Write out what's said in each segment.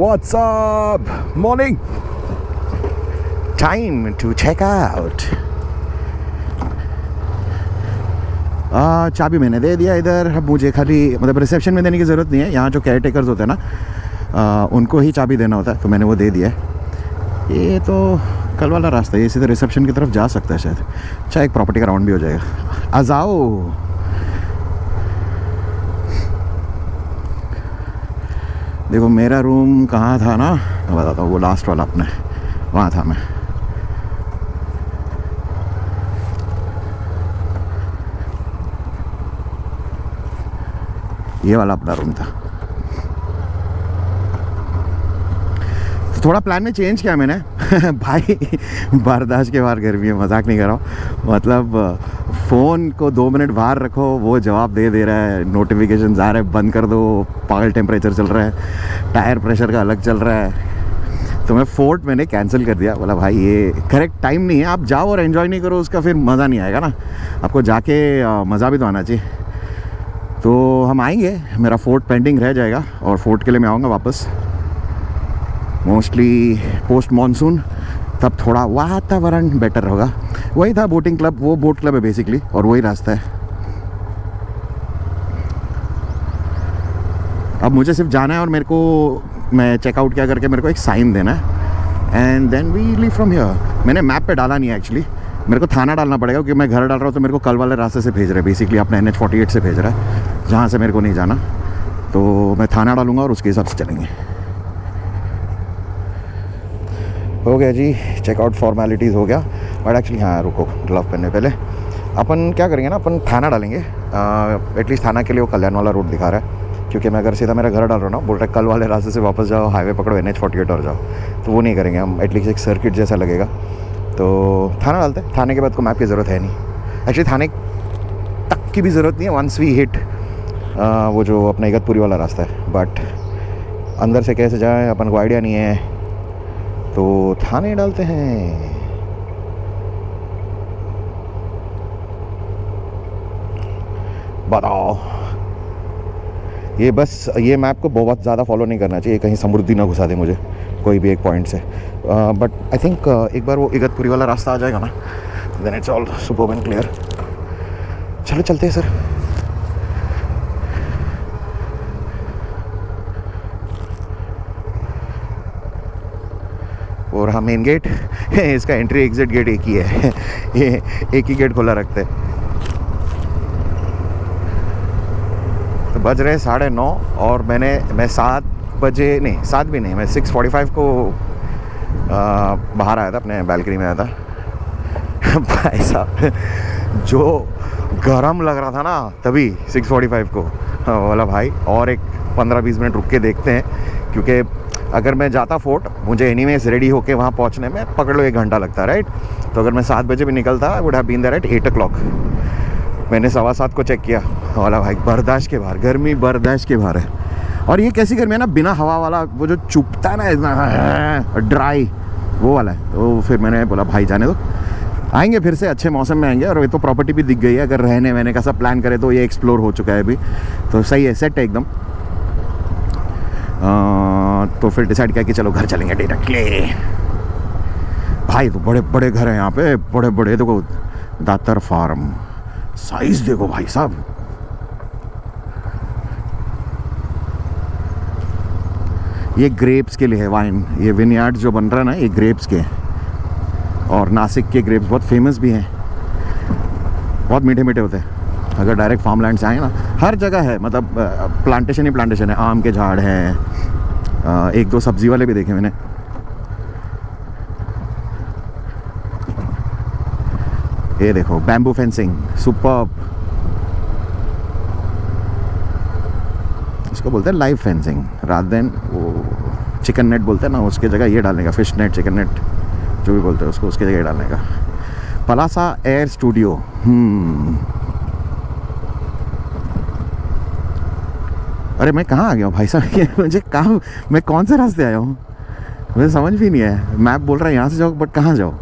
What's up? Morning. Time to check out. चाबी मैंने दे दिया इधर. अब मुझे खाली मतलब रिसेप्शन में देने की ज़रूरत नहीं है. यहाँ जो केयर टेकर्स होते हैं ना, उनको ही चाबी देना होता है, तो मैंने वो दे दिया है. ये तो कल वाला रास्ता है, ये सीधे रिसेप्शन की तरफ जा सकता है शायद. अच्छा, एक प्रॉपर्टी का राउंड भी हो जाएगा. आ जाओ. देखो मेरा रूम कहाँ था ना, मैं बताता हूँ. वो लास्ट वाला अपने वहाँ था. मैं ये वाला अपना रूम था. तो थोड़ा प्लान में चेंज किया मैंने. भाई बर्दाश्त के बाहर गर्मी है, मजाक नहीं कर रहा हूँ. मतलब फ़ोन को 2 मिनट बाहर रखो, वो जवाब दे रहा है. नोटिफिकेशन आ रहे हैं, बंद कर दो. पागल टेम्परेचर चल रहा है, टायर प्रेशर का अलग चल रहा है. तो मैं फोर्ट मैंने कैंसिल कर दिया. बोला भाई ये करेक्ट टाइम नहीं है. आप जाओ और एंजॉय नहीं करो उसका, फिर मज़ा नहीं आएगा ना. आपको जाके मज़ा भी तो आना चाहिए. तो हम आएंगे, मेरा फोर्ट पेंडिंग रह जाएगा और फोर्ट के लिए मैं आऊँगा वापस मोस्टली पोस्ट मॉनसून. तब थोड़ा वातावरण बेटर होगा. वही था बोटिंग क्लब, वो बोट क्लब है बेसिकली, और वही रास्ता है. अब मुझे सिर्फ जाना है और मेरे को, मैं चेकआउट क्या करके मेरे को एक साइन देना है and then we leave from here. मैंने मैप पे डाला नहीं है एक्चुअली. मेरे को थाना डालना पड़ेगा क्योंकि मैं घर डाल रहा हूँ, तो मेरे को कल वाले रास्ते से भेज रहे हैं. बेसिकली अपने NH-48 से भेज रहा है, जहाँ से मेरे को नहीं जाना. तो मैं थाना डालूँगा और उसके हिसाब से चलेंगे. हो गया जी, चेकआउट फॉर्मेलिटीज़ हो गया. बट एक्चुअली हाँ रुको, ग्लव पहनने पहले अपन क्या करेंगे ना, अपन थाना डालेंगे. एटलीस्ट थाना के लिए वो कल्याण वाला रूट दिखा रहा है, क्योंकि मैं अगर सीधा मेरा घर डाल रहा हूँ ना, बोल रहा है कल वाले रास्ते से वापस जाओ, हाईवे पकड़ो, NH-48 और जाओ. तो वो नहीं करेंगे हम. एटलीस्ट एक सर्किट जैसा लगेगा. तो थाना डालते हैं. थाने के बाद को मैप की ज़रूरत है नहीं. एक्चुअली थाने तक की भी ज़रूरत नहीं है वंस वी हिट वो जो अपना इगतपुरी वाला रास्ता है. बट अंदर से कैसे जाएँ अपन को आइडिया नहीं है, तो थाने डालते हैं. बताओ. ये बस ये मैप को बहुत ज़्यादा फॉलो नहीं करना चाहिए, कहीं समृद्धि ना घुसा दे मुझे कोई भी एक पॉइंट से. बट आई थिंक एक बार वो इगतपुरी वाला रास्ता आ जाएगा ना, then it's all superb and clear. चलो चलते हैं सर. और हाँ, मेन गेट इसका एंट्री एग्जिट गेट एक ही है. ये एक ही गेट खुला रखते हैं. तो बज रहे 9:30 और मैं 7 बजे नहीं, 7 भी नहीं, मैं 6:45 को बाहर आया था, अपने बैल्कनी में आया था. भाई साहब जो गरम लग रहा था ना तभी 6:45 को, बोला भाई और एक 15-20 मिनट रुक के देखते हैं. क्योंकि अगर मैं जाता फोर्ट, मुझे एनीवेज रेडी होके वहाँ पहुँचने में पकड़ लो 1 घंटा लगता है, राइट. तो अगर मैं 7 बजे भी निकलता, I would have been there at 8 o'clock. मैंने 7:15 को चेक किया. वाला भाई बर्दाश्त के बाहर, गर्मी बर्दाश्त के बाहर है. और ये कैसी गर्मी है ना, बिना हवा वाला, वो जो चुभता है ना इतना ड्राई, वो वाला है. तो फिर मैंने बोला भाई जाने दो, आएंगे फिर से अच्छे मौसम में आएंगे. और ये तो प्रॉपर्टी भी दिख गई है, अगर रहने वहने का सब प्लान करे तो ये एक्सप्लोर हो चुका है अभी. तो सही है, सेट है एकदम. तो फिर डिसाइड किया कि चलो घर चलेंगे डायरेक्टली. भाई तो बड़े बड़े घर हैं यहाँ पे, बड़े बड़े. देखो दातर फार्म, साइज देखो भाई साहब. ये ग्रेप्स के लिए है, वाइन. ये विनयार्ड जो बन रहा है ना, ये ग्रेप्स के. और नासिक के ग्रेप्स बहुत फेमस भी हैं, बहुत मीठे मीठे होते हैं. अगर डायरेक्ट फार्म लैंड से आए ना, हर जगह है, मतलब प्लांटेशन ही प्लांटेशन है. आम के झाड़ हैं, 1-2 सब्जी वाले भी देखे मैंने. ये देखो बैम्बू फेंसिंग, सुपर्ब. इसको बोलते हैं लाइव फेंसिंग, रात दिन वो चिकन नेट बोलते हैं ना, उसके जगह ये डालने का. फिश नेट, चिकन नेट, जो भी बोलते हैं उसको, उसके जगह डालने का. Palasa air studio. अरे मैं कहाँ आ गया हूँ भाई साहब. मुझे कहाँ, मैं कौन से रास्ते आया हूँ मुझे समझ भी नहीं है. मैप बोल रहा है यहाँ से जाओ, बट कहाँ जाओ.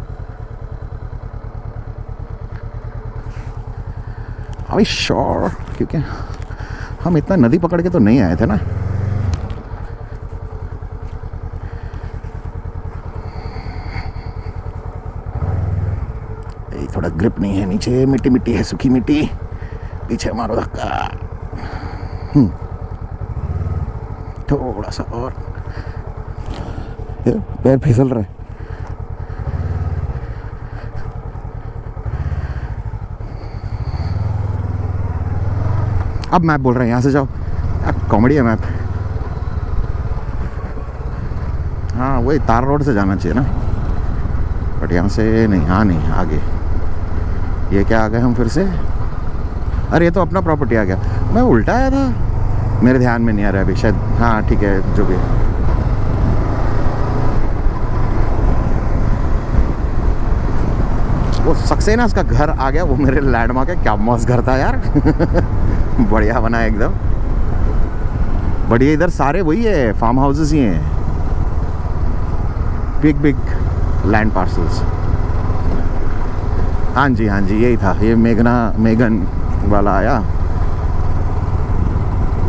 अभी श्योर, क्योंकि हम इतना नदी पकड़ के तो नहीं आए थे ना. सड़क ग्रिप नहीं है, नीचे मिट्टी मिट्टी है, सूखी मिट्टी, पीछे मारो धक्का। थोड़ा सा और, पैर फिसल रहा है। अब मैप बोल रहे हैं यहाँ से जाओ, अब कॉमेडी है मैप। हाँ वही तार रोड से जाना चाहिए ना, बट यहाँ से नहीं। हाँ नहीं, आगे ये क्या आ गए हम फिर से? अरे ये तो अपना प्रॉपर्टी आ गया, मैं उल्टा आया था, मेरे ध्यान में नहीं आ रहा अभी शायद। हाँ ठीक है, जो भी है। वो सक्सेना उसका घर आ गया, वो मेरे लैंडमार्क है। क्या मस्त घर था यार। बढ़िया बना है एकदम बढ़िया। इधर सारे वही है, फार्म हाउसेस ही हैं, बिग बिग लैंड पार्सल्स। हाँ जी हाँ जी, यही था। ये मेगन वाला आया,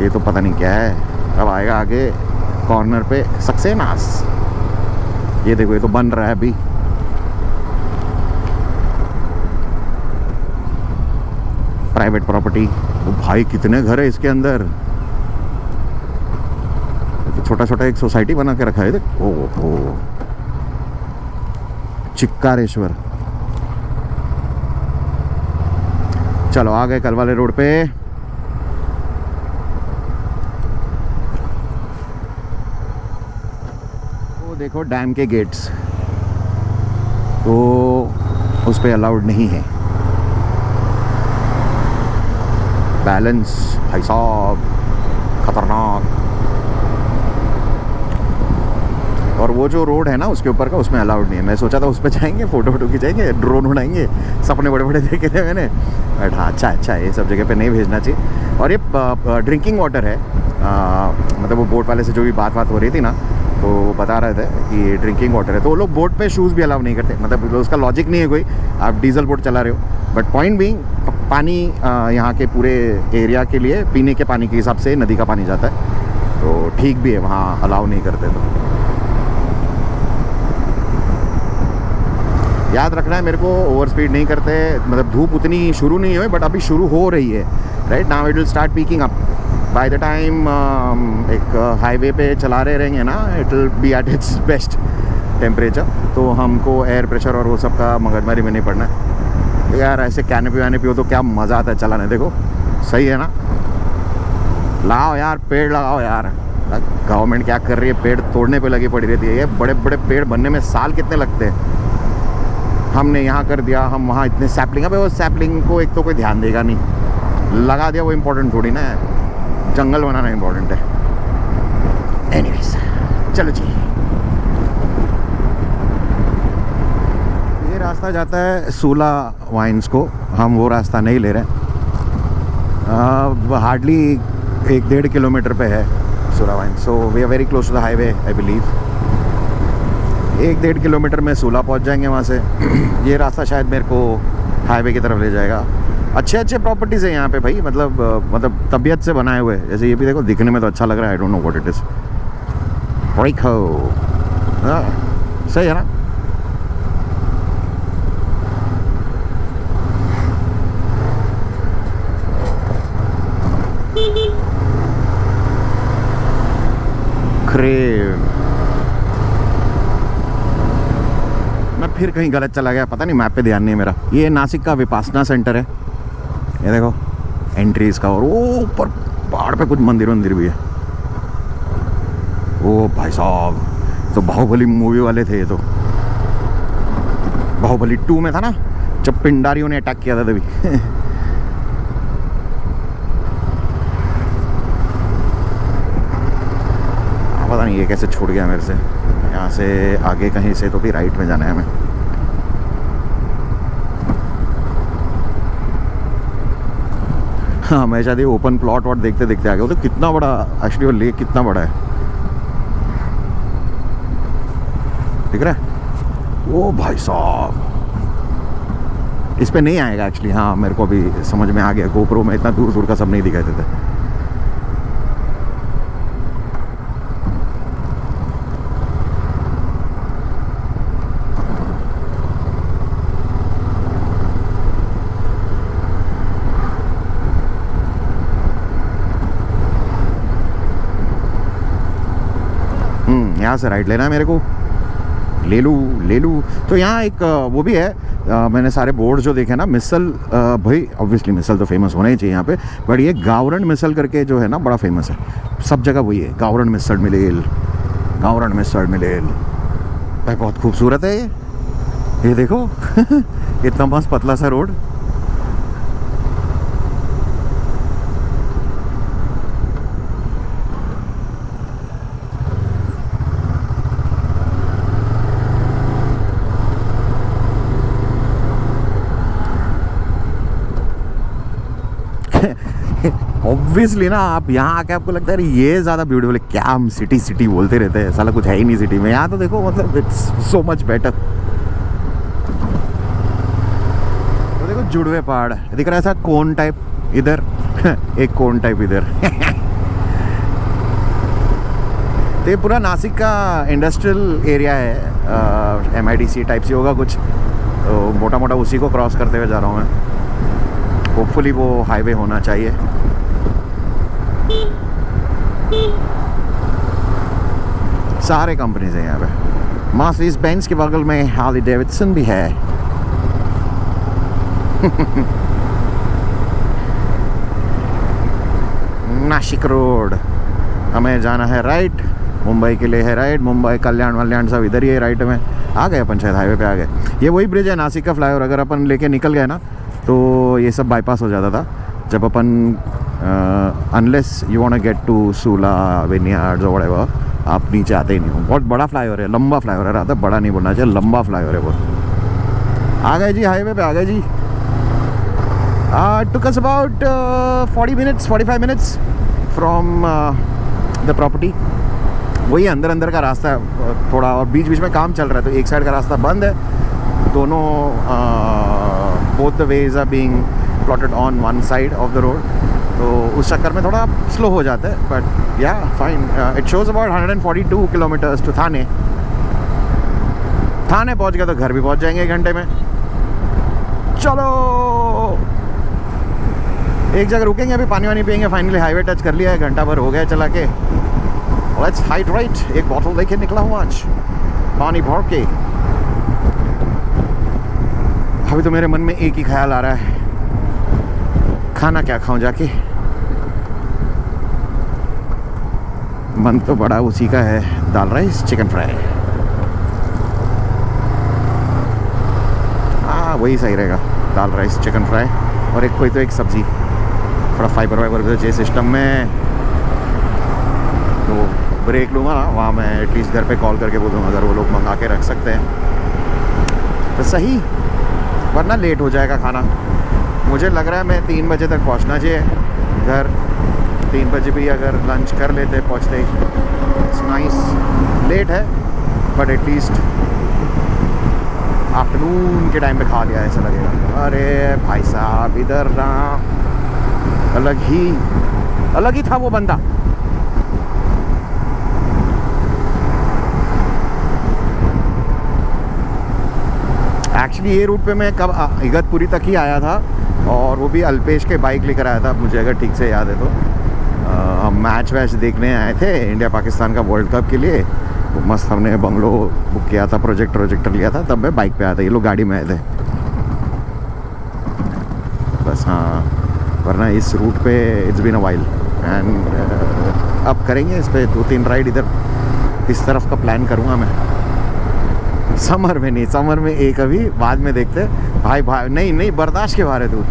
ये तो पता नहीं क्या है। अब आएगा आगे कॉर्नर पे सक्सेनास। ये देखो, ये तो बन रहा है अभी। Private property. वो भाई कितने घर है इसके अंदर, तो छोटा छोटा एक सोसाइटी बना के रखा है। देख, ओहो, चिक्कारेश्वर। चलो आ गए कल वाले रोड पे। वो देखो डैम के गेट्स, तो उस पे अलाउड नहीं है। बैलेंस भाई साहब खतरनाक। और वो जो रोड है ना उसके ऊपर का, उसमें अलाउड नहीं है। मैं सोचा था उस पर जाएंगे, फोटो वोटो खिंचाएंगे, ड्रोन उड़ाएंगे, सपने बड़े बड़े देखे थे मैंने। बट हाँ अच्छा है, ये सब जगह पे नहीं भेजना चाहिए। और ये ड्रिंकिंग वाटर है, मतलब वो बोट वाले से जो भी बात हो रही थी ना, तो वो बता रहे थे कि ये ड्रिंकिंग वाटर है। तो वो लोग बोट पे शूज़ भी अलाउ नहीं करते, मतलब उसका लॉजिक नहीं है कोई। आप डीजल बोट चला रहे हो, बट पॉइंट बीइंग पानी यहाँ के पूरे एरिया के लिए पीने के पानी के हिसाब से नदी का पानी जाता है, तो ठीक भी है, वहाँ अलाउ नहीं करते। तो याद रखना है मेरे को, ओवर स्पीड नहीं करते। मतलब धूप उतनी शुरू नहीं हुई, बट अभी शुरू हो रही है। Right now it will start peeking up. By the time एक हाईवे पे चला रहे रहेंगे ना, it will be at its best temperature. तो हमको एयर प्रेशर और वो सब का मगजमारी में नहीं पड़ना है। यार ऐसे कैनपी वैनपी हो तो क्या मज़ा आता है चलाने। देखो सही है ना, लाओ यार पेड़ लगाओ यार। गवर्नमेंट क्या कर रही है, पेड़ तोड़ने पे लगी पड़ी रहती है। ये बड़े बड़े पेड़ बनने में साल कितने लगते हैं। हमने यहाँ कर दिया, हम वहाँ इतने सैपलिंग, अबे वो सैपलिंग को एक तो कोई ध्यान देगा नहीं, लगा दिया वो इम्पोर्टेंट थोड़ी ना है, जंगल बनाना इम्पोर्टेंट है। एनीवेज चलो जी, ये रास्ता जाता है सूला वाइन्स को, हम वो रास्ता नहीं ले रहे। हार्डली 1-1.5 किलोमीटर पे है Sula wines, so we are very close to the highway I believe. 1-1.5 kilometre में सूला पहुंच जाएंगे वहाँ से। ये रास्ता शायद मेरे को हाईवे की तरफ ले जाएगा। अच्छे प्रॉपर्टीज़ है यहाँ पे भाई, मतलब तबीयत से बनाए हुए। जैसे ये भी देखो, दिखने में तो अच्छा लग रहा है, I don't know what it is. सही है ना। क्रेव, मैं फिर कहीं गलत चला गया, पता नहीं, मैप पे ध्यान नहीं है मेरा। ये नासिक का विपासना सेंटर है, ये देखो एंट्री इसका। और वो ऊपर पहाड़ पे कुछ मंदिर भी है। ओ भाई साहब, तो बाहुबली मूवी वाले थे ये तो। बाहुबली 2 में था ना, जब पिंडारियों ने अटैक किया था तभी। पता नहीं ये कैसे छूट गया मेरे से। यहाँ से आगे कहीं से तो भी राइट में जाना है हमें। हाँ मैं शायद ये ओपन प्लॉट वॉट देखते देखते आ गया। तो कितना बड़ा एक्चुअली वो लेक, कितना बड़ा है दिख रहा है। ओ भाई साहब, इस पे नहीं आएगा एक्चुअली। हाँ मेरे को अभी समझ में आ गया, गोप्रो में इतना दूर दूर का सब नहीं दिखाई देता। यहाँ से राइट लेना है मेरे को, ले लूँ। तो यहाँ एक वो भी है, मैंने सारे बोर्ड जो देखे ना, मिसल, भाई ऑब्वियसली मिसल तो फेमस होना ही चाहिए यहाँ पे, बट ये गावरण मिसल करके जो है ना बड़ा फेमस है, सब जगह वही है, गावरण मिसल मिलेल, गावरण मिसल मिलेल। भाई बहुत खूबसूरत है ये देखो इतना मस्त पतला सा रोड। ऑब्वियसली ना, आप यहाँ आके आपको लगता है ये ज़्यादा ब्यूटीफुल है, क्या हम सिटी बोलते रहते हैं, साला कुछ है ही नहीं सिटी में। यहाँ तो देखो मतलब इट्स सो मच बेटर। तो देखो जुड़वे पहाड़ दिख रहा है, ऐसा कोन टाइप इधर एक कोन टाइप इधर तो ये पूरा नासिक का इंडस्ट्रियल एरिया है, MIDC टाइप से होगा कुछ, तो मोटा मोटा उसी को क्रॉस करते हुए जा रहा हूँ मैं। होपफुली वो हाईवे होना चाहिए। सारे कंपनीज हैं यहाँ पे, मर्सिडीज बेंज के बगल में हार्ली डेविडसन भी है नासिक रोड, हमें जाना है राइट, मुंबई के लिए है राइट, मुंबई कल्याण सब इधर ही है राइट में। आ गए अपन शायद हाईवे पे आ गए। ये वही ब्रिज है नासिक का फ्लाईओवर, अगर अपन लेके निकल गए ना तो ये सब बाईपास हो जाता था जब अपन unless you want to get to Sula vineyards और व्हाटएवर, आप नीचे आते ही नहीं हो। बहुत बड़ा फ्लाईओवर है, लंबा फ्लाईओवर है, रात बड़ा नहीं बोलना चाहिए, लंबा फ्लाईओवर है वो। आ गए जी, हाईवे पे आ गए जी। took us about 45 minutes from the property। वही अंदर का रास्ता है थोड़ा, और बीच में काम चल रहा है तो एक साइड का रास्ता बंद है, दोनों both the ways are being plotted on one side of the road, तो उस चक्कर में थोड़ा स्लो हो जाता है, but yeah fine. It shows about 142 kilometres to Thane पहुंच गया तो घर भी पहुंच जाएंगे 1 घंटे में। चलो एक जगह रुकेंगे, अभी पानी वानी पियेंगे, फाइनली हाईवे टच कर लिया है, घंटा भर हो गया चला के। लेट्स हाइड्रेट, एक बॉटल लेके निकला हूँ आज पानी भर के। अभी तो मेरे मन में एक ही ख्याल आ रहा है, खाना क्या खाऊं जाके। मन तो बड़ा उसी का है, दाल राइस चिकन फ्राई, वही सही रहेगा, दाल राइस चिकन फ्राई और एक कोई तो एक सब्जी, थोड़ा फाइबर वाइबर चाहिए सिस्टम में। तो ब्रेक लूँगा ना वहाँ, मैं एटलीस्ट घर पे कॉल करके बोल दूँगा अगर वो लोग मंगा के रख सकते हैं तो सही, वरना लेट हो जाएगा खाना। मुझे लग रहा है मैं 3 बजे तक पहुँचना चाहिए घर, 3 बजे भी अगर लंच कर लेते पहुँचते ही, इट्स नाइस। लेट है बट एटलीस्ट आफ्टरनून के टाइम पे खा लिया ऐसा लगेगा। अरे भाई साहब इधर ना अलग ही था वो बंदा। एक्चुअली ये रूट पे मैं कब इगतपुरी तक ही आया था, और वो भी अल्पेश के बाइक लेकर आया था, मुझे अगर ठीक से याद है तो। हम मैच वैच देखने आए थे इंडिया पाकिस्तान का वर्ल्ड कप के लिए, वो मस्त हमने बंगलो बुक किया था, प्रोजेक्टर लिया था, तब मैं बाइक पे आया था, ये लोग गाड़ी में आए थे बस। हाँ, वरना इस रूट पे it's been a while and अब करेंगे इस पे 2-3 राइड इधर इस तरफ का प्लान करूँगा मैं। समर में नहीं, समर में एक अभी बाद में देखते भाई नहीं बर्दाश्त के बाहर है तू।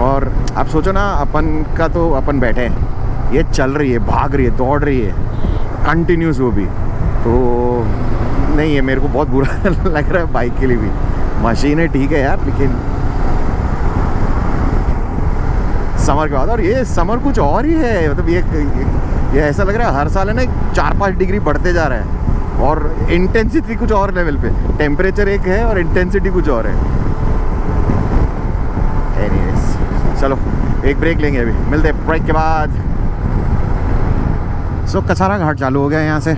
और आप सोचो ना, अपन का तो अपन बैठे हैं, ये चल रही है, भाग रही है, दौड़ रही है कंटिन्यूस, वो भी तो नहीं है। मेरे को बहुत बुरा लग रहा है बाइक के लिए भी। मशीनें ठीक है यार, लेकिन समर के बाद, और ये समर कुछ और ही है, मतलब ये ऐसा लग रहा है हर साल है ना 4-5 डिग्री बढ़ते जा रहा है, और इंटेंसिटी कुछ और लेवल पे, टेम्परेचर एक है और इंटेंसिटी कुछ और है। एनीवेज चलो एक ब्रेक लेंगे, अभी मिलते हैं ब्रेक के बाद। सो कसारा घाट चालू हो गया यहाँ से।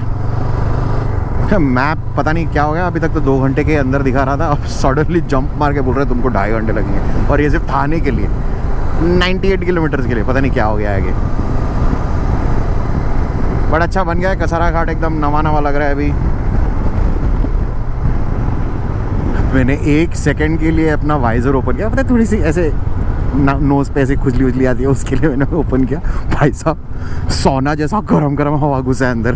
मैप पता नहीं क्या हो गया, अभी तक तो 2 घंटे के अंदर दिखा रहा था, अब सडनली जंप मार के बोल रहे तुमको 2.5 घंटे लगेंगे, और ये सिर्फ थाने के लिए 98 किलोमीटर के लिए, पता नहीं क्या हो गया आगे। बड़ा अच्छा बन गया है। कसारा घाट एकदम नवा नवा लग रहा है अभी। मैंने 1 सेकंड के लिए अपना वाइजर ओपन किया, पता है थोड़ी सी ऐसे नोज़ पे ऐसे खुजली उजली आती है, उसके लिए मैंने ओपन किया। भाई साहब सोना जैसा गरम गरम हवा घुसा है अंदर।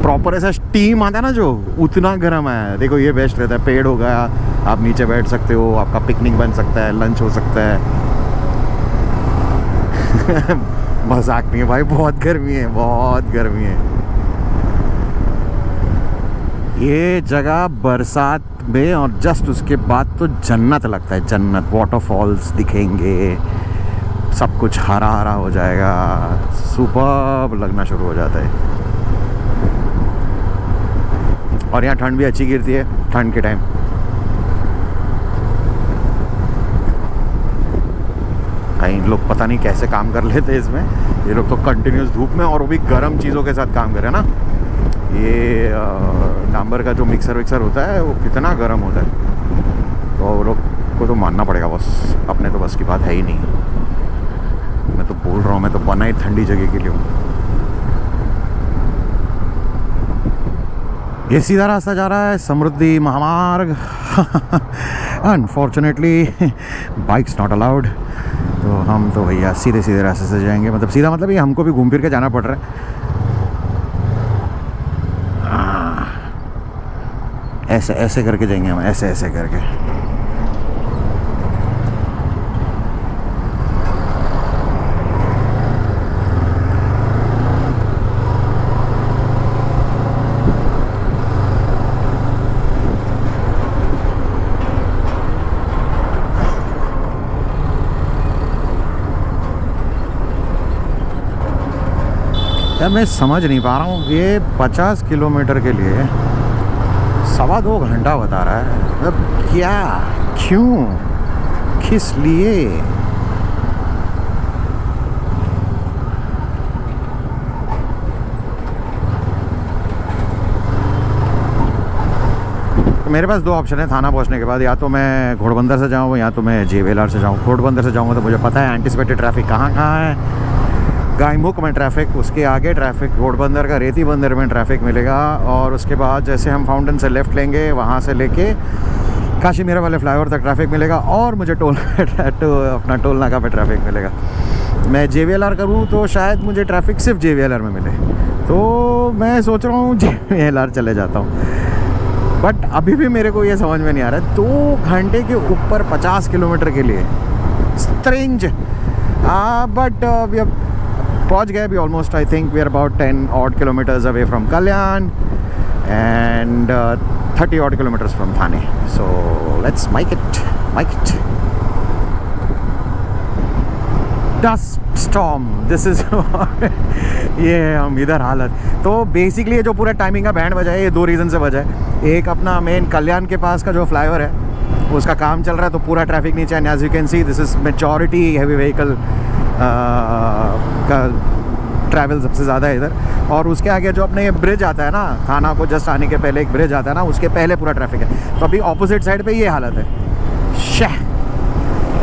प्रॉपर ऐसा स्टीम आता है ना जो, उतना गर्म है। देखो ये बेस्ट रहता है। पेड़ हो गया, आप नीचे बैठ सकते हो, आपका पिकनिक बन सकता है, लंच हो सकता है। मजाक नहीं है भाई, बहुत गर्मी है, बहुत गर्मी है। ये जगह बरसात में और जस्ट उसके बाद तो जन्नत लगता है, जन्नत। वाटरफॉल्स दिखेंगे, सब कुछ हरा हरा हो जाएगा, सुपर्ब लगना शुरू हो जाता है। और यहाँ ठंड भी अच्छी गिरती है ठंड के टाइम। कई लोग पता नहीं कैसे काम कर लेते हैं इसमें। ये लोग तो कंटिन्यूस धूप में, और वो भी गर्म चीज़ों के साथ काम कर रहे हैं ना। ये डांबर का जो मिक्सर विक्सर होता है वो कितना गर्म होता है, तो वो लोग को तो मानना पड़ेगा बस। अपने तो बस की बात है ही नहीं। मैं तो बोल रहा हूँ, मैं तो बना ही ठंडी जगह के लिए हूँ। ये सीधा रास्ता जा रहा है समृद्धि महामार्ग। अनफॉर्चुनेटली बाइक्स नॉट अलाउड, तो हम तो भैया सीधे सीधे रास्ते से जाएंगे। मतलब सीधा मतलब ये हमको भी घूम फिर के जाना पड़ रहा है। ऐसे ऐसे करके जाएंगे हम, ऐसे ऐसे करके। यार मैं समझ नहीं पा रहा हूँ, ये 50 किलोमीटर के लिए 2.25 घंटा बता रहा है। मतलब क्या, क्यों, किस लिए? तो मेरे पास 2 ऑप्शन है थाना पहुंचने के बाद। या तो मैं घोड़बंदर से जाऊँ, या तो मैं JVLR से जाऊँ। घोड़बंदर से जाऊँगा तो मुझे पता है एंटिसिपेटेड ट्रैफिक कहाँ कहाँ है। गायमुख में ट्रैफिक, उसके आगे ट्रैफिक, घोड़बंदर का रेती बंदर में ट्रैफिक मिलेगा। और उसके बाद जैसे हम फाउंटेन से लेफ़्ट लेंगे, वहाँ से लेके काशी मीरा वाले फ्लाईओवर तक ट्रैफिक मिलेगा। और मुझे अपना टोल नाका पे ट्रैफिक मिलेगा। मैं JVLR करूँ तो शायद मुझे ट्रैफिक सिर्फ JVLR में मिले, तो मैं सोच रहा हूँ JVLR चले जाता हूँ। बट अभी भी मेरे को ये समझ में नहीं आ रहा है, 2 घंटे के ऊपर 50 किलोमीटर के लिए, स्ट्रेंज। बट पहुंच गए अभी almost. I think we are about 10 odd kilometers away from Kalyan and 30 odd kilometers from Thane. So let's make it. Dust storm. This is ये हम इधर हालत। तो बेसिकली ये जो पूरा टाइमिंग का बैंड बजा है, ये 2 रीज़न से बजा है। एक अपना मेन कल्याण के पास का जो फ्लाईओवर है, उसका काम चल रहा है, तो पूरा ट्रैफिक नीचे है। As you can see, this is majority heavy vehicle का ट्रैवल सबसे ज़्यादा है इधर। और उसके आगे जो अपने ये ब्रिज आता है ना, थाना को जस्ट आने के पहले एक ब्रिज आता है ना, उसके पहले पूरा ट्रैफिक है। तो अभी ऑपोजिट साइड पे ये हालत है।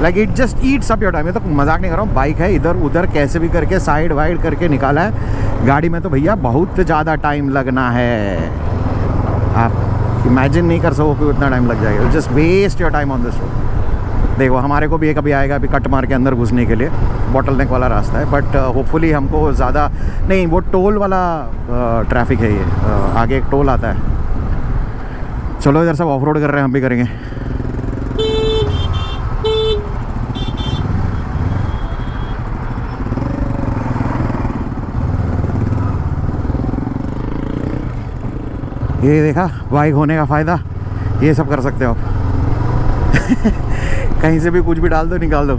Like it just Yeats up your time. ये तो मजाक नहीं कर रहा हूँ। बाइक है, इधर उधर कैसे भी करके साइड वाइड करके निकाला है। गाड़ी में तो भैया बहुत ज़्यादा टाइम लगना है। आप इमेजिन नहीं कर सको उतना टाइम लग जाएगा। Just waste your time on this road. देखो हमारे को भी एक अभी आएगा, अभी कट मार के अंदर घुसने के लिए, बॉटल नेक वाला रास्ता है। बट होपफुली हमको ज़्यादा नहीं, वो टोल वाला ट्रैफिक है ये। आगे एक टोल आता है। चलो इधर सब ऑफ रोड कर रहे हैं, हम भी करेंगे। ये देखा बाइक होने का फ़ायदा, ये सब कर सकते हो आप। कहीं से भी कुछ भी डाल दो, निकाल दो।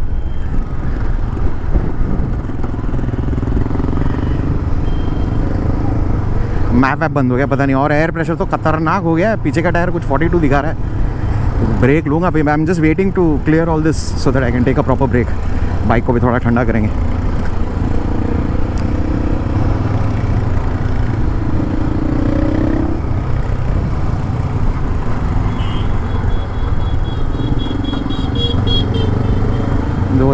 मैप ऐप बंद हो गया पता नहीं। और एयर प्रेशर तो खतरनाक हो गया है। पीछे का टायर कुछ 42 दिखा रहा है। ब्रेक लूँगा अभी। I am just waiting to clear all this so that I can take a proper break. Bike को भी थोड़ा ठंडा करेंगे।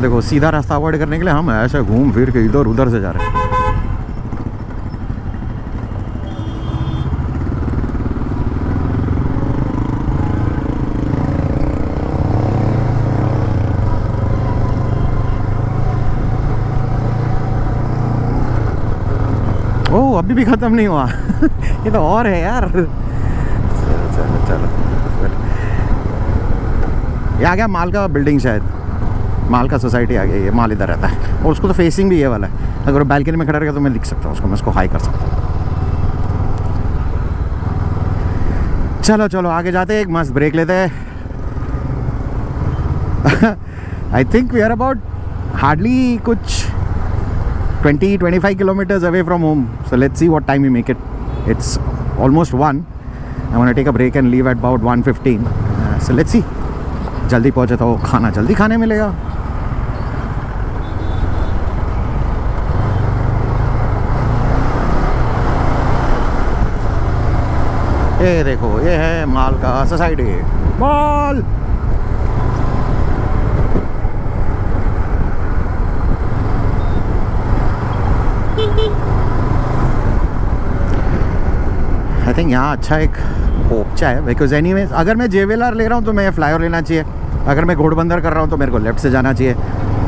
वो देखो सीधा रास्ता अवॉइड करने के लिए हम ऐसे घूम फिर के इधर उधर से जा रहे हैं। ओह अभी भी ख़त्म नहीं हुआ ये तो और है यार। चलो चलो चलो, ये आ गया माल का बिल्डिंग, शायद माल का सोसाइटी आ गई। ये माल इधर रहता है और उसको तो फेसिंग भी ये वाला है। अगर बैल्कनी में खड़ा रहेगा तो मैं दिख सकता हूँ उसको, मैं उसको हाई कर सकता हूँ। चलो चलो आगे जाते हैं, एक मस्त ब्रेक लेते हैं। I think we are about hardly कुछ 20-25 kilometers away from home. So let's see what time we make it. It's almost 1. I'm going to take a break and leave at about 1:15. So let's see. जल्दी पहुँचे तो खाना जल्दी खाने मिलेगा। ये देखो ये है माल का सोसाइटी। माल आई थिंक यहाँ अच्छा एक पोपचा है, बिकॉज एनीवेज अगर मैं जेवेलर ले रहा हूँ तो मैं फ्लाईओवर लेना चाहिए, अगर मैं घोड़बंदर कर रहा हूँ तो मेरे को लेफ्ट से जाना चाहिए।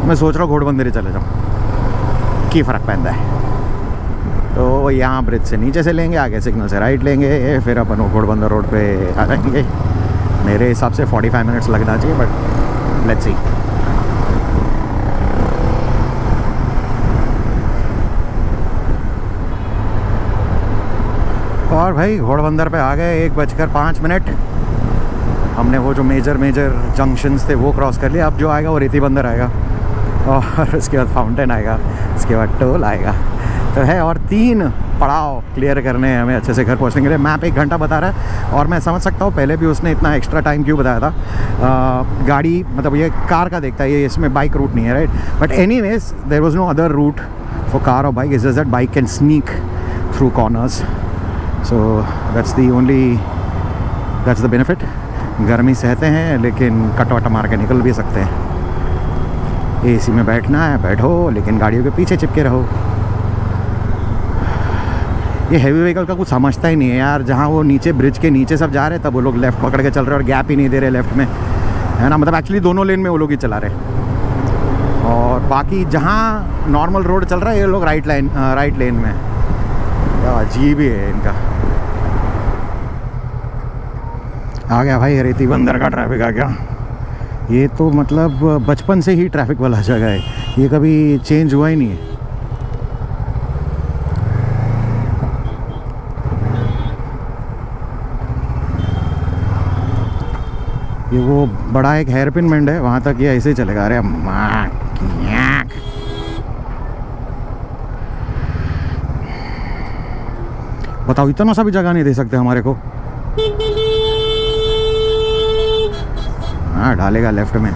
मैं सोच रहा हूँ घोड़बंदर ही चले जाऊँ, की फ़र्क पैदा है। तो यहाँ ब्रिज से नीचे से लेंगे, आगे सिग्नल से राइट लेंगे, फिर अपन वो घोड़बंदर रोड पे आ जाएंगे। मेरे हिसाब से 45 मिनट्स लगना चाहिए, बट लेट्स सी। और भाई घोड़बंदर पे आ गए, 1:05। हमने वो जो मेजर जंक्शंस थे वो क्रॉस कर लिया। अब जो आएगा वो रेती बंदर आएगा और उसके बाद फाउंटेन आएगा, उसके बाद टोल आएगा। तो है और 3 पड़ाव क्लियर करने हैं हमें अच्छे से घर पहुंचने के लिए। मैप 1 घंटा बता रहा है और मैं समझ सकता हूँ पहले भी उसने इतना एक्स्ट्रा टाइम क्यों बताया था। गाड़ी मतलब ये कार का देखता है, ये इसमें बाइक रूट नहीं है, right. But anyways there was no other route for car और bike, is just that bike can sneak through corners. So that's the benefit. गर्मी सहते हैं लेकिन कटवट मार के निकल भी सकते हैं। एसी में बैठना है बैठो, लेकिन गाड़ियों के पीछे चिपके रहो। ये हैवी व्हीकल का कुछ समझता ही नहीं है यार। जहाँ वो नीचे ब्रिज के नीचे सब जा रहे हैं तब वो लोग लेफ़्ट पकड़ के चल रहे हैं और गैप ही नहीं दे रहे लेफ़्ट में, है ना। मतलब एक्चुअली दोनों लेन में वो लोग ही चला रहे हैं और बाकी जहाँ नॉर्मल रोड चल रहा है ये लोग राइट लेन में। अजीब ही है इनका। आ गया भाई रेती बंदर का ट्रैफिक आ गया। ये तो मतलब बचपन से ही ट्रैफिक वाला जगह है, ये कभी चेंज हुआ ही नहीं है। ये वो बड़ा एक हेयरपिन बेंड है, वहाँ तक ये ऐसे ही चलेगा। अरे माँ बताओ, इतना सा भी जगह नहीं दे सकते हमारे को। हाँ डालेगा लेफ्ट में।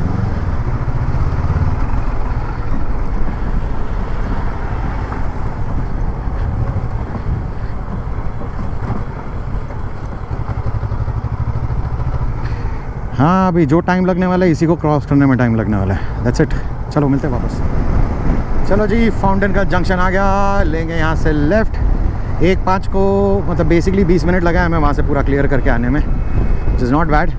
हाँ अभी जो टाइम लगने वाला है इसी को क्रॉस करने में टाइम लगने वाला है। That's it. चलो मिलते हैं वापस। चलो जी फाउंटेन का जंक्शन आ गया, लेंगे यहाँ से लेफ़्ट। 1:05 को मतलब बेसिकली 20 मिनट लगा है हमें वहाँ से पूरा क्लियर करके आने में, विच इज़ नॉट बैड।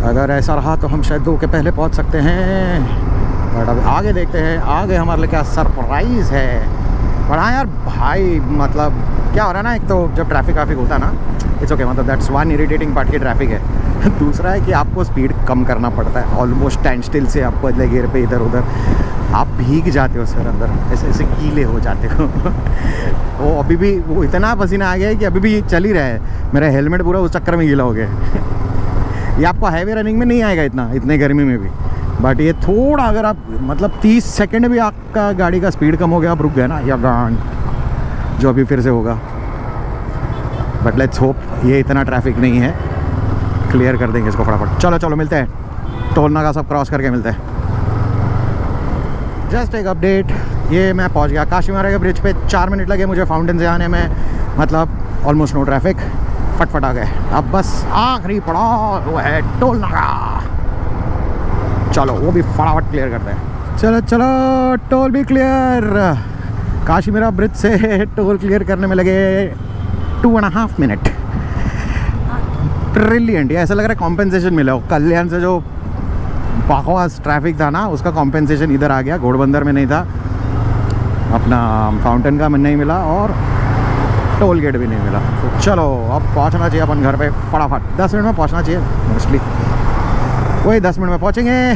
अगर ऐसा रहा तो हम शायद 2 के पहले पहुँच सकते हैं, बट अब आगे देखते हैं आगे हमारे लिए क्या सरप्राइज़ है। पर हाँ यार भाई मतलब क्या हो रहा है ना, एक तो जब ट्रैफिक होता है ना, इट्स ओके, मतलब दैट्स वन इरिटेटिंग पार्ट की ट्रैफिक है। दूसरा है कि आपको स्पीड कम करना पड़ता है, ऑलमोस्ट स्टैंड स्टिल से आप बदले गियर पे इधर उधर आप भीग जाते हो सर, अंदर ऐसे ऐसे गीले हो जाते हो। वो अभी भी वो इतना पसीना आ गया है कि अभी भी चल ही रहा है। मेरा हेलमेट पूरा उस चक्कर में गीला हो गया। ये आपको हाईवे रनिंग में नहीं आएगा इतने गर्मी में भी, बट ये थोड़ा अगर आप मतलब 30 सेकंड भी आपका गाड़ी का स्पीड कम हो गया, आप रुक गए ना, या गांड जो अभी फिर से होगा। बट लेट्स होप ये इतना ट्रैफिक नहीं है, क्लियर कर देंगे इसको फटाफट। चलो चलो मिलते हैं, टोल नाका सब क्रॉस करके मिलते हैं। जस्ट एक अपडेट, ये मैं पहुंच गया काशी महाराज के ब्रिज पे। 4 मिनट लगे मुझे फाउंटेन से आने में, मतलब ऑलमोस्ट नो ट्रैफिक, फटफट आ गए। अब बस आखिरी पड़ाव वो है टोल नाका। चलो वो भी फटाफट क्लियर करते हैं। चलो चलो, टोल भी क्लियर। काशीमीरा ब्रिज से टोल क्लियर करने में लगे 2.5 मिनट। ब्रिलियंट। ये ऐसा लग रहा है कॉम्पेंसेशन मिला हो। कल्याण से जो बकवास ट्रैफिक था ना, उसका कॉम्पेंसेशन इधर आ गया। घोड़बंदर में नहीं था, अपना फाउंटेन का में नहीं मिला, और टोल गेट भी नहीं मिला। तो चलो अब पहुंचना चाहिए अपन घर पे फटाफट। 10 मिनट में पहुंचना चाहिए मोस्टली। वही 10 मिनट में पहुंचेंगे।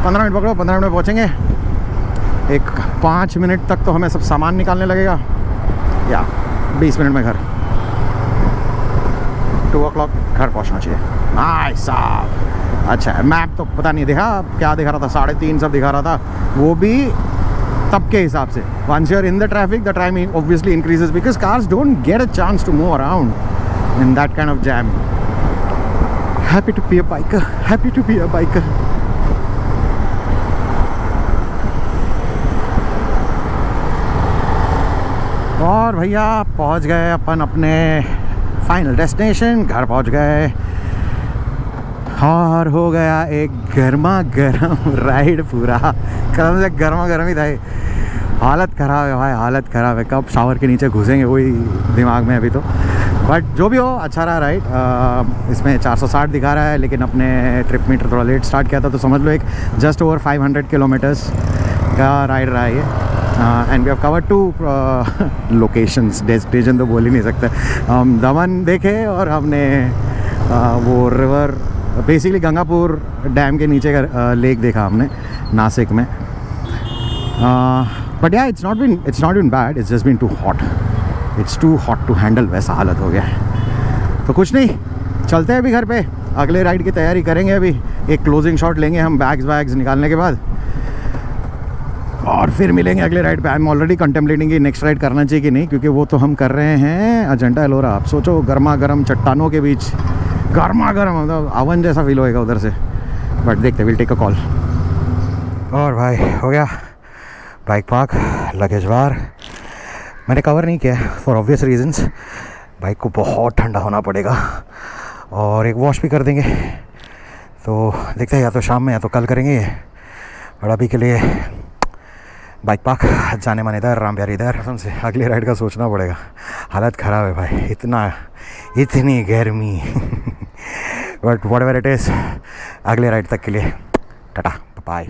15 मिनट पकड़ो, 15 मिनट में पहुंचेंगे। एक 5 मिनट तक तो हमें सब सामान निकालने लगेगा, या 20 मिनट में घर। 2 o'clock घर पहुंचना चाहिए। नाइस साहब। अच्छा, मैप तो पता नहीं दिखा क्या दिखा रहा था, 3:30 सब दिखा रहा था, वो भी तब के हिसाब से। Once you are in the traffic, the time obviously increases because cars don't get a chance to move around in that kind of jam. Happy to be a biker, happy to be a biker. और भैया पहुंच गए अपन अपने final destination, घर पहुंच गए। और हो गया एक गर्मा गर्म राइड पूरा। कदम से गर्मा गर्म ही था। हालत ख़राब है भाई, हालत ख़राब है। कब शावर के नीचे घुसेंगे वही दिमाग में अभी तो। बट जो भी हो, अच्छा रहा राइड। इसमें 460 दिखा रहा है, लेकिन अपने ट्रिप मीटर थोड़ा लेट स्टार्ट किया था, तो समझ लो एक जस्ट ओवर 500 किलोमीटर्स का राइड रहा है ये। And we have covered 2 locations. Destination तो बोल ही नहीं सकते। हम दमन देखे और हमने वो रिवर, बेसिकली गंगापुर डैम के नीचे का लेक देखा हमने नासिक में। But yeah it's not been bad, it's just been too hot. It's too hot to handle, वैसा हालत हो गया है। तो कुछ नहीं, चलते हैं अभी घर पे। अगले राइड की तैयारी करेंगे। अभी एक क्लोजिंग शॉट लेंगे हम बैग्स निकालने के बाद, और फिर मिलेंगे अगले राइड पे। आई एम ऑलरेडी कंटेम्पलेटिंग कि नेक्स्ट राइड करना चाहिए कि नहीं, क्योंकि वो तो हम कर रहे हैं अजंता एलोरा। आप सोचो, गर्मा गर्म चट्टानों के बीच, गर्मा गर्म, मतलब अवन जैसा फील होएगा उधर से। बट देखते, विल टेक अ कॉल। और भाई हो गया बाइक पार्क, लगेज बार। मैंने कवर नहीं किया फॉर ऑब्वियस रीजंस। बाइक को बहुत ठंडा होना पड़ेगा, और एक वॉश भी कर देंगे। तो देखते हैं, या तो शाम में या तो कल करेंगे। और अभी के लिए बाइक पार्क जाने माने इधर, राम प्यारी इधर। कसम से अगली राइड का सोचना पड़ेगा। हालत ख़राब है भाई, इतनी गर्मी। बट व्हाटएवर इट इज़, अगले राइड तक के लिए टाटा बाय।